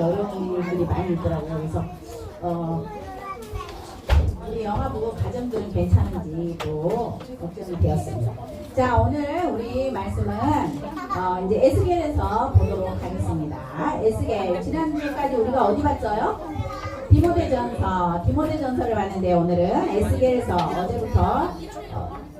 어려운 일들이 많이 있더라고요. 그래서 우리 영화 보고 가정들은 괜찮은지 또 걱정이 되었습니다. 자, 오늘 우리 말씀은 이제 에스겔에서 보도록 하겠습니다. 에스겔, 지난주까지 우리가 어디 봤어요? 디모데전서를 봤는데 오늘은 에스겔에서 어제부터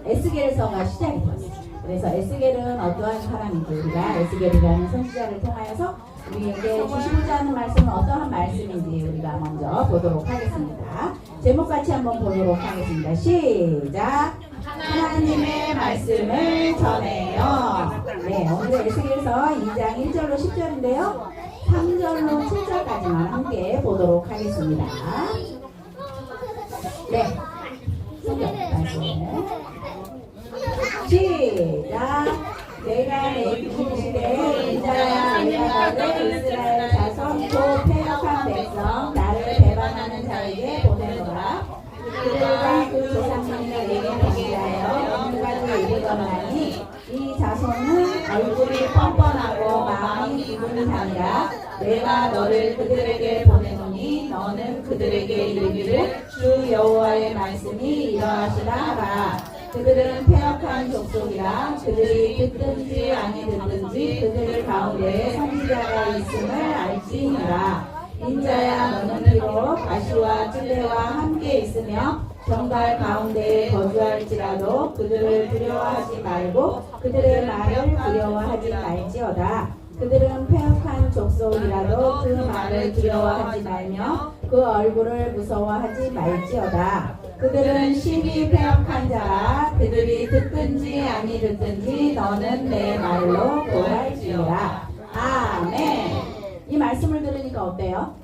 에스겔서가 시작이 되었어요. 그래서 에스겔은 어떠한 사람인지 우리가 에스겔이라는 선지자를 통하여서 우리에게 주시고자 하는 말씀은 어떠한 말씀인지 우리가 먼저 보도록 하겠습니다. 제목 같이 한번 보도록 하겠습니다. 시작! 하나님의 말씀을 전해요. 네, 오늘 에스겔서 2장 1절로 10절인데요. 3절로 7절까지만 함께 보도록 하겠습니다. 네, 성경 말씀을 시작! 내가 내 기시되 인자야 내가 내 이스라엘 자손 또 패역한 백성 나를 배반하는 자에게 보내노라. 그들과 그 조상님이 내게 보시하여 오늘까지 이르거나니 이 자손은 얼굴이 뻔뻔하고 마음이 기분이 아니라 내가 너를 그들에게 보내노니 너는 그들에게 이르기를 주 여호와의 말씀이 이러하시라 하라. 그들은 패역한 족속이라 그들이 듣든지 아니 듣든지 그들 가운데 선지자가 있음을 알지니라. 인자야 너는 비록 가시와 찔레와 함께 있으며 정갈 가운데 거주할지라도 그들을 두려워하지 말고 그들의 말을 두려워하지 말지어다. 그들은 패역한 족속이라도 그 말을 두려워하지 말며 그 얼굴을 무서워하지 말지어다. 그들은 심히 패역한 자라 그들이 듣든지 아니 듣든지 너는 내 말로 고할지어다. 아멘. 이 말씀을 들으니까 어때요?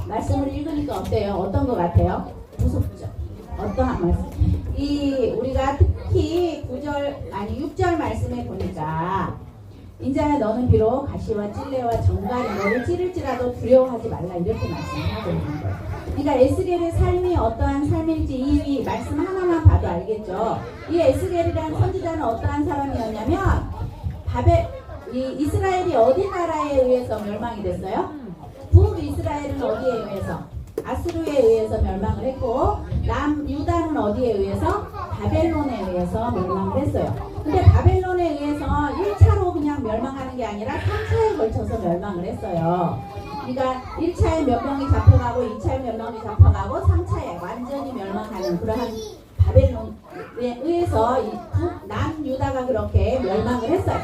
말씀을 읽으니까 어때요? 어떤 것 같아요? 무섭죠? 어떠한 말씀? 우리가 특히 6절 말씀에 보니까 인자야 너는 비록 가시와 찔레와 정갈이 너를 찌를지라도 두려워하지 말라 이렇게 말씀하고 있는 거예요. 그러니까 에스겔의 삶이 어떠한 삶일지 이 말씀 하나만 봐도 알겠죠. 이 에스겔이라는 선지자는 어떠한 사람이었냐면 이스라엘이 어디 나라에 의해서 멸망이 됐어요? 북이스라엘은 어디에 의해서? 아수르에 의해서 멸망을 했고 남유다는 어디에 의해서? 바벨론에 의해서 멸망을 했어요. 근데 바벨론에 의해서 1차로 그냥 멸망하는 게 아니라 3차에 걸쳐서 멸망을 했어요. 그러니까 1차에 몇 명이 잡혀가고 2차에 몇 명이 잡혀가고 3차에 완전히 멸망하는 그러한 바벨론에 의해서 남유다가 그렇게 멸망을 했어요.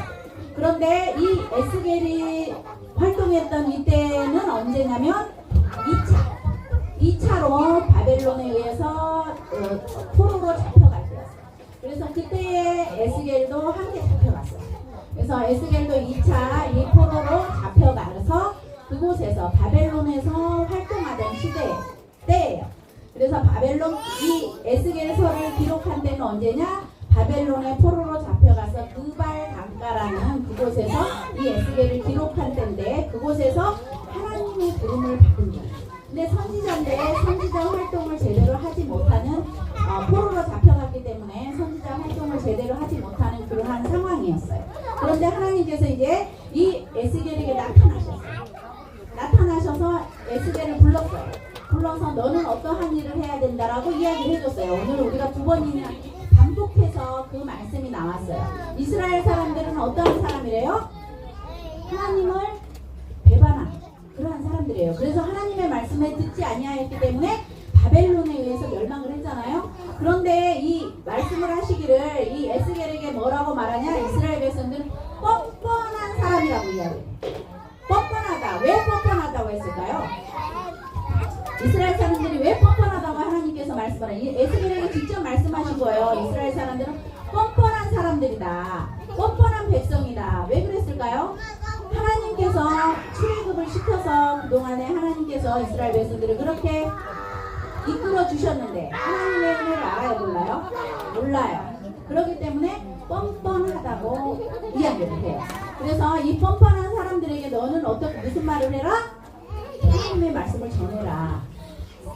그런데 이 에스겔이 활동했던 이때는 언제냐면 2차로 바벨론에 의해서 포로로 잡혀갈 때였어요. 그래서 그때에 에스겔도 함께 잡혀갔어요. 그래서 에스겔도 2차 이 포로로 잡혀가서 그곳에서 바벨론에서 활동하던 때예요. 그래서 이 에스겔서를 기록한 때는 언제냐? 바벨론의 포로로 잡혀가서 그발 강가라는 그곳에서 이 에스겔을 기록한 때인데 그곳에서 하나님의 부름을 받은 거예요. 근데 선지자인데 선지자 활동을 제대로 하지 못하는 포로로 잡혀갔기 때문에 선지자 활동을 제대로 하지 못하는 그러한 상황이었어요. 그런데 하나님께서 이제 이 에스겔에게 나타나셔서 에스겔을 불러서 너는 어떠한 일을 해야 된다라고 이야기를 해줬어요. 오늘 우리가 2번이나 반복해서 그 말씀이 나왔어요. 이스라엘 사람들은 어떠한 사람이래요? 하나님을 배반한 그러한 사람들이에요. 그래서 하나님의 말씀을 듣지 아니하였기 때문에 바벨론에 의해서 멸망을 했잖아요. 그런데 이 말씀을 하시기를 이 에스겔에게 뭐라고 말하냐? 이스라엘 백성들은 뻔뻔한 사람이라고 이야기해요. 뻔뻔하다. 왜 뻔뻔하다고 했을까요? 이스라엘 사람들이 왜 뻔뻔하다고 하나님께서 말씀하라. 에스겔에게 직접 말씀하신 거예요. 이스라엘 사람들은 뻔뻔한 사람들이다. 뻔뻔한 백성이다. 왜 그랬을까요? 하나님께서 출애굽을 시켜서 그동안에 하나님께서 이스라엘 백성들을 그렇게 이끌어 주셨는데 하나님의 은혜를 알아요? 몰라요? 몰라요. 그렇기 때문에 뻔뻔하다고 이야기를 해요. 그래서 이 뻔뻔한 사람들에게 너는 무슨 말을 해라? 하나님의 말씀을 전해라.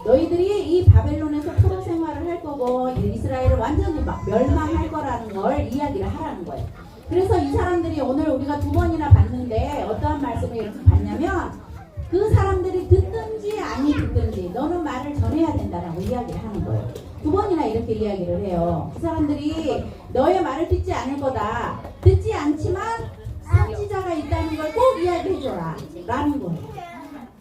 너희들이 이 바벨론에서 포로 생활을 할 거고 이스라엘을 완전히 멸망할 거라는 걸 이야기를 하라는 거예요. 그래서 이 사람들이 오늘 우리가 2번이나 봤는데 어떠한 말씀을 이렇게 봤냐면 그 사람 이야기를 하는 거예요. 2번이나 이렇게 이야기를 해요. 그 사람들이 너의 말을 듣지 않을 거다. 듣지 않지만 선지자가 있다는 걸 꼭 이야기해줘라 라는 거예요.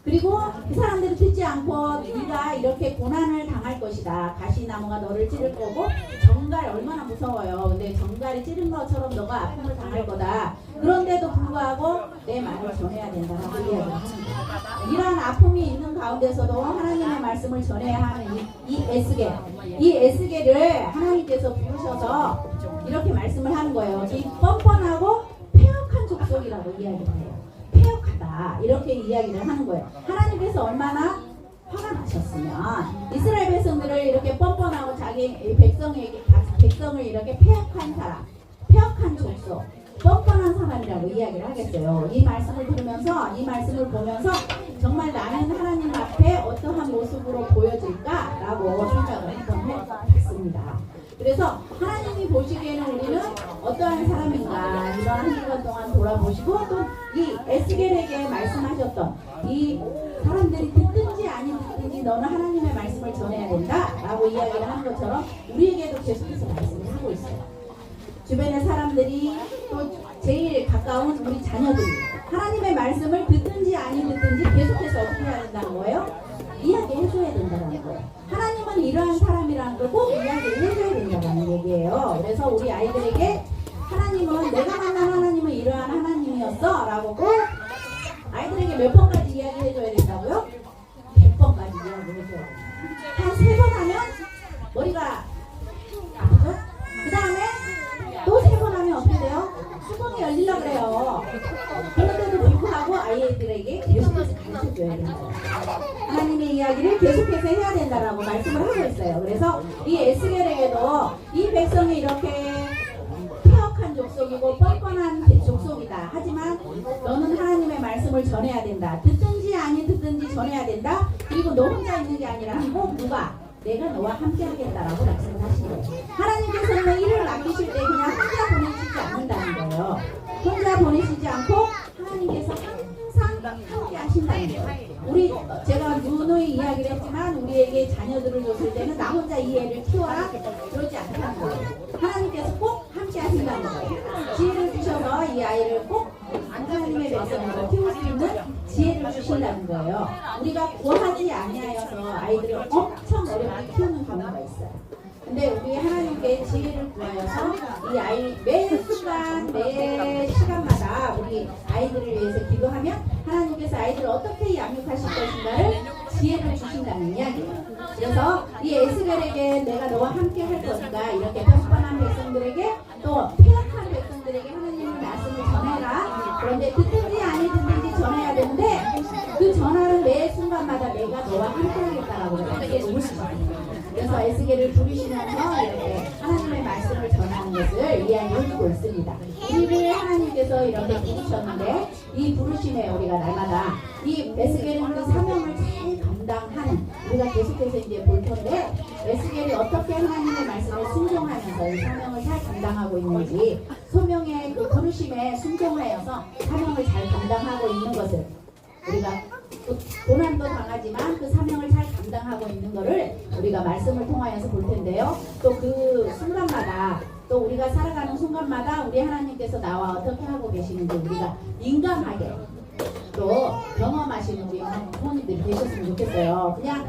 그리고 그 사람들이 듣지 않고 네가 이렇게 고난을 당할 것이다. 가시나무가 너를 찌를 거고 정갈 얼마나 무서워요. 근데 정갈이 찌른 것처럼 너가 아픔을 당할 거다. 그런데도 불구하고 내 말을 전해야 된다라고 이야기를 하는 거예요. 이러한 아픔이 있는 가운데서도 하나님의 말씀을 전해야 하는 이 에스겔을 하나님께서 부르셔서 이렇게 말씀을 하는 거예요. 이 뻔뻔하고 폐역한 족속이라고 이야기를 해요. 폐역하다 이렇게 이야기를 하는 거예요. 하나님께서 얼마나 화가 나셨으면 이스라엘 백성들을 이렇게 뻔뻔하고 자기 백성을 이렇게 폐역한 사람, 폐역한 족속, 뻔뻔한 사람이라고 이야기를 하겠어요. 이 말씀을 들으면서 이 말씀을 보면서 정말 나는 하나님 앞에 어떠한 모습으로 보여질까라고 생각을 한번 해봤습니다. 그래서 하나님이 보시기에는 우리는 어떠한 사람인가 이러한 한 시간 동안 돌아보시고 또 이 에스겔에게 말씀하셨던 이 사람들이 듣든지 아니 듣든지 너는 하나님의 말씀을 전해야 된다 라고 이야기를 하는 것처럼 우리에게도 계속해서 말씀을 하고 있어요. 주변의 사람들이 또 제일 가까운 우리 자녀들이 하나님의 말씀을 듣든지 아니 듣든지 계속해서 어떻게 해야 된다는 거예요? 이야기해줘야 된다는 거예요. 하나님은 이러한 사람이라는 걸 꼭 이야기를 해줘야 된다는 얘기예요. 그래서 우리 아이들에게 하나님은 내가 만난 하나님은 이러한 하나님이었어 라고 꼭 아이들에게 몇 번까지 이야기해줘야 된다고요? 100번까지 이야기해줘야 돼요. 한 3번 하면 머리가 아프죠? 그 다음에 또 3번 하면 어떻게 돼요? 수공이 열리려고 그래요. 그런데도 불구하고 아이들에게 계속해서 가르쳐줘야 된다. 하나님의 이야기를 계속해서 해야 된다라고 말씀을 하고 있어요. 그래서 이 에스겔에게도 이 백성이 이렇게 폐역한 족속이고 뻔뻔한 족속이다. 하지만 너는 하나님의 말씀을 전해야 된다. 듣든지 아니 듣든지 전해야 된다. 그리고 너 혼자 있는 게 아니라 꼭 누가 내가 너와 함께 하겠다라고 말씀을 하신 거예요. 하나님께서는 일을 맡기실 때 그냥 혼자 보내시지 않는다는 거예요. 혼자 보내시지 않고 하나님께서 항상 함께 하신다는 거예요. 제가 누누이 이야기를 했지만 우리에게 자녀들을 줬을 때는 나 혼자 이 애를 키워라 그러지 않다는 거예요. 하나님께서 꼭 함께 하신다는 거예요. 지혜를 주셔서 이 아이를 꼭 하나님의 백성으로 키울 수 있는 지혜를 주신다는 거예요. 우리가 구하지 아니하여서 아이들을 엄청 어렵게 키우는 경우가 있어요. 근데 우리 하나님께 지혜를 구하여서 이 아이 매 순간 매 시간마다 우리 아이들을 위해서 기도하면 하나님께서 아이들을 어떻게 양육하실 것인가를 지혜를 주신다는 이야기예요. 그래서 이 에스겔에게 내가 너와 함께 할 것이다. 이렇게 뻔뻔한 백성들에게 또 폐역한 백성들에게 하나님의 말씀을 전해라. 그런데 듣든지 아니 듣든지 전해야 되는데 그 전하는 매 순간마다 내가 너와 함께 하겠다라고 이렇게 놓으시거든요. 그래서 에스겔을 부르시면서 이렇게 하나님의 말씀을 전하는 것을 이야기해주고 있습니다. 우리를 하나님께서 이렇게 부르셨는데 이 부르심에 우리가 날마다 이 에스겔은 그 사명을 잘 감당하는 우리가 계속해서 이제 볼 텐데 에스겔이 어떻게 하나님의 말씀을 순종하면서 이 사명을 잘 감당하고 있는지 소명의 그 부르심에 순종하여서 사명을 잘 감당하고 있는 것을 우리가 고난도 당하지만 그 사명을 잘 감당하고 있는 것을 우리가 말씀을 통하여서 볼 텐데요. 또 그 순간마다 또 우리가 살아가는 순간마다 우리 하나님께서 나와 어떻게 하고 계시는지 우리가 민감하게 또 경험하시는 우리 부모님들이 되셨으면 좋겠어요. 그냥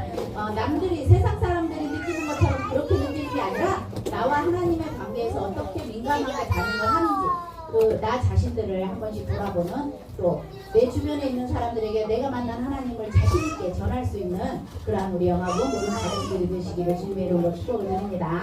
남들이 세상 사람들이 느끼는 것처럼 그렇게 느끼는 게 아니라 나와 하나님의 관계에서 어떻게 민감하게 반응을 하는지 또 나 자신들을 한 번씩 돌아보는 또 내 주변에 있는 사람들에게 내가 만난 하나님을 자신 있게 전할 수 있는 그러한 우리 영화부 모든 가족들이 되시기를 주님의 이름으로 축복을 드립니다.